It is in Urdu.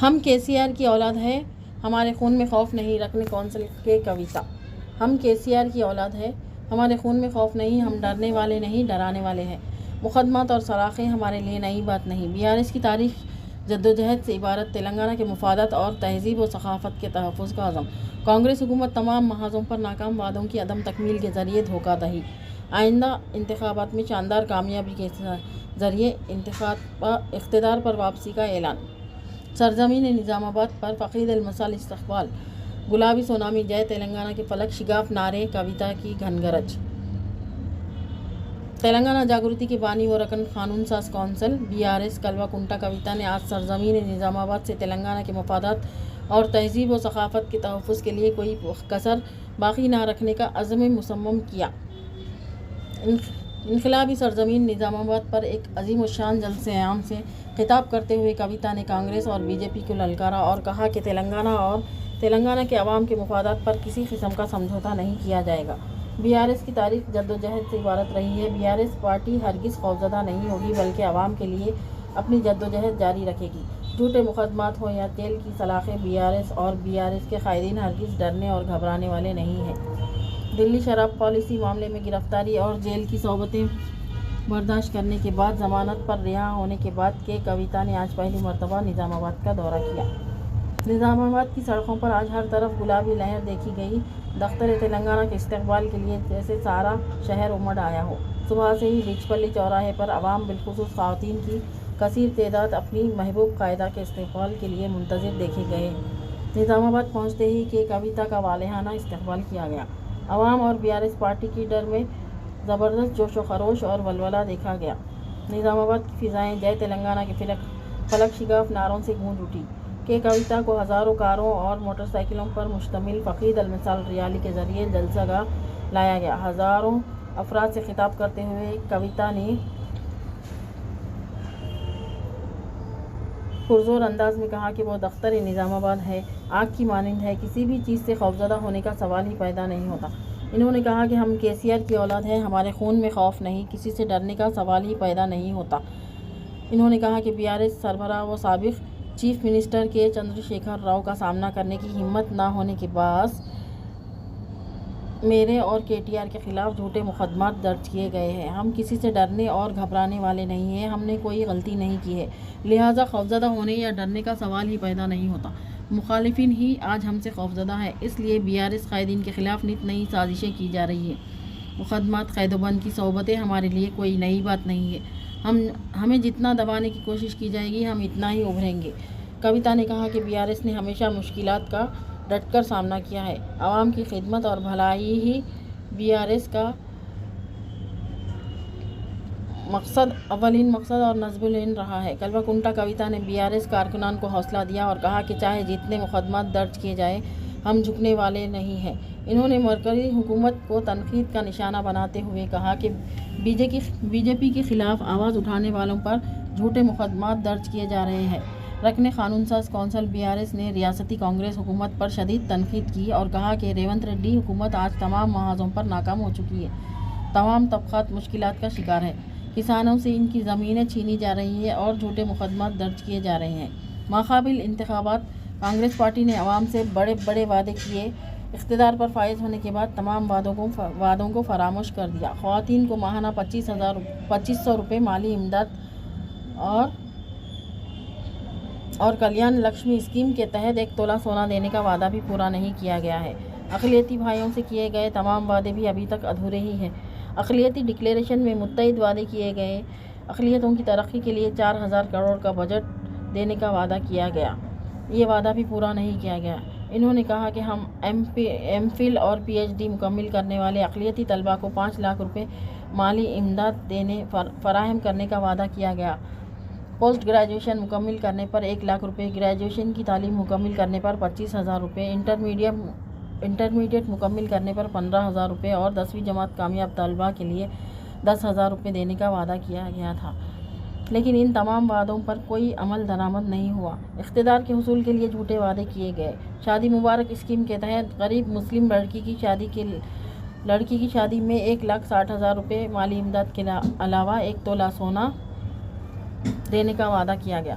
ہم KCR کی اولاد ہے، ہمارے خون میں خوف نہیں، رکن کونسل کے کویتا۔ ہم KCR کی اولاد ہے، ہمارے خون میں خوف نہیں، ہم ڈرنے والے نہیں، ڈرانے والے ہیں۔ مقدمات اور سلاخیں ہمارے لیے نئی بات نہیں۔ BRS کی تاریخ جدوجہد سے عبارت تلنگانہ کے مفادات اور تہذیب و ثقافت کے تحفظ کا عزم۔ کانگریس حکومت تمام محاذوں پر ناکام وعدوں کی عدم تکمیل کے ذریعے دھوکہ دہی، آئندہ انتخابات میں شاندار کامیابی کے ذریعے اقتدار پر واپسی کا اعلان۔ سرزمین نظام آباد پر فقید المثال استقبال، گلابی سونامی جے تلنگانہ کے فلک شگاف نعرے کویتا کی گھن گرج۔ تلنگانہ جاگرتی کے بانی و رکن قانون ساز کونسل BRS کلوا کنٹا کویتا نے آج سرزمین نظام آباد سے تلنگانہ کے مفادات اور تہذیب و ثقافت کے تحفظ کے لیے کوئی کسر باقی نہ رکھنے کا عزم مصمم کیا۔ انقلابی سرزمین نظام آباد پر ایک عظیم الشان جلسہ عام سے خطاب کرتے ہوئے کویتا نے کانگریس اور BJP کو للکارا اور کہا کہ تلنگانہ اور تلنگانہ کے عوام کے مفادات پر کسی قسم کا سمجھوتہ نہیں کیا جائے گا۔ BRS کی تاریخ جدوجہد سے عبارت رہی ہے۔ BRS پارٹی ہرگز خوفزدہ نہیں ہوگی بلکہ عوام کے لیے اپنی جدوجہد جاری رکھے گی۔ جھوٹے مقدمات ہوں یا جیل کی سلاخیں، BRS اور BRS کے قائدین ہرگز ڈرنے اور گھبرانے والے نہیں ہیں۔ دلی شراب پالیسی معاملے میں گرفتاری اور جیل کی صحبتیں برداشت کرنے کے بعد ضمانت پر رہا ہونے کے بعد کویتا نے آج پہلی مرتبہ نظام آباد کا دورہ کیا۔ نظام آباد کی سڑکوں پر آج ہر طرف گلابی لہر دیکھی گئی، دختر تلنگانہ کے استقبال کے لیے جیسے سارا شہر امڑ آیا ہو۔ صبح سے ہی ریچپلی چوراہے پر عوام بالخصوص خواتین کی کثیر تعداد اپنی محبوب قائدہ کے استقبال کے لیے منتظر دیکھے گئے۔ نظام آباد پہنچتے ہی کویتا کا والہانہ استقبال کیا گیا۔ عوام اور BRS پارٹی کی ڈر میں زبردست جوش و خروش اور ولولہ دیکھا گیا۔ نظام آباد کی فضائیں جے تلنگانہ کے فلک شگاف نعروں سے گونج اٹھی۔ کویتا کو ہزاروں کاروں اور موٹر سائیکلوں پر مشتمل فقید المثال ریلی کے ذریعے جلسہ گاہ لایا گیا۔ ہزاروں افراد سے خطاب کرتے ہوئے کویتا نے پرزور انداز میں کہا کہ وہ دختر نظام آباد ہے، آگ کی مانند ہے، کسی بھی چیز سے خوفزدہ ہونے کا سوال ہی پیدا نہیں ہوتا۔ انہوں نے کہا کہ ہم KCR کی اولاد ہیں، ہمارے خون میں خوف نہیں، کسی سے ڈرنے کا سوال ہی پیدا نہیں ہوتا۔ انہوں نے کہا کہ BRS سربراہ و سابق چیف منسٹر کے چندر شیکھر راؤ کا سامنا کرنے کی ہمت نہ ہونے کے باعث میرے اور KTR کے خلاف جھوٹے مقدمات درج کیے گئے ہیں۔ ہم کسی سے ڈرنے اور گھبرانے والے نہیں ہیں، ہم نے کوئی غلطی نہیں کی ہے، لہٰذا خوفزدہ ہونے یا ڈرنے کا سوال ہی پیدا نہیں ہوتا۔ مخالفین ہی آج ہم سے خوفزدہ ہیں، اس لیے BRS قائدین کے خلاف نت نئی سازشیں کی جا رہی ہیں۔ مقدمات، قید و بند کی صحبتیں ہمارے لیے کوئی نئی بات نہیں ہے۔ ہمیں جتنا دبانے کی کوشش کی جائے گی ہم اتنا ہی ابھریں گے۔ کویتا نے کہا کہ BRS نے ہمیشہ مشکلات کا ڈٹ کر سامنا کیا ہے۔ عوام کی خدمت اور بھلائی ہی BRS کا اولین مقصد اور نصب العین رہا ہے۔ کلوا کنٹا کویتا نے BRS کارکنان کو حوصلہ دیا اور کہا کہ چاہے جتنے مقدمات درج کیے جائیں ہم جھکنے والے نہیں ہیں۔ انہوں نے مرکزی حکومت کو تنقید کا نشانہ بناتے ہوئے کہا کہ BJP کے خلاف آواز اٹھانے والوں پر جھوٹے مقدمات درج کیے جا رہے ہیں۔ رکن قانون ساز کونسل BRS نے ریاستی کانگریس حکومت پر شدید تنقید کی اور کہا کہ ریونت ریڈی حکومت آج تمام محاذوں پر ناکام ہو چکی ہے، تمام طبقات مشکلات کا شکار ہیں، کسانوں سے ان کی زمینیں چھینی جا رہی ہیں اور جھوٹے مقدمات درج کیے جا رہے ہیں۔ ماقبل انتخابات کانگریس پارٹی نے عوام سے بڑے بڑے وعدے کیے، اقتدار پر فائز ہونے کے بعد تمام وعدوں کو فراموش کر دیا۔ خواتین کو ماہانہ 2500 روپے مالی امداد اور کلیان لکشمی اسکیم کے تحت 1 تولہ سونا دینے کا وعدہ بھی پورا نہیں کیا گیا ہے۔ اقلیتی بھائیوں سے کیے گئے تمام وعدے بھی ابھی تک ادھورے ہی ہیں۔ اقلیتی ڈکلیریشن میں متعدد وعدے کیے گئے، اقلیتوں کی ترقی کے لیے 4000 کروڑ کا بجٹ دینے کا وعدہ کیا گیا، یہ وعدہ بھی پورا نہیں کیا گیا۔ انہوں نے کہا کہ ہم MPhil اور PhD مکمل کرنے والے اقلیتی طلباء کو 5 لاکھ روپے مالی امداد فراہم کرنے کا وعدہ کیا گیا۔ پوسٹ گریجویشن مکمل کرنے پر 1 لاکھ روپے، گریجویشن کی تعلیم مکمل کرنے پر 25,000 روپے، انٹرمیڈیٹ مکمل کرنے پر 15,000 روپے اور 10ویں جماعت کامیاب طلباء کے لیے 10,000 روپے دینے کا وعدہ کیا گیا تھا، لیکن ان تمام وعدوں پر کوئی عمل درآمد نہیں ہوا۔ اقتدار کے حصول کے لیے جھوٹے وعدے کیے گئے۔ شادی مبارک اسکیم کے تحت غریب مسلم لڑکی کی شادی میں 1,60,000 روپے مالی امداد کے علاوہ 1 تولہ سونا دینے کا وعدہ کیا گیا۔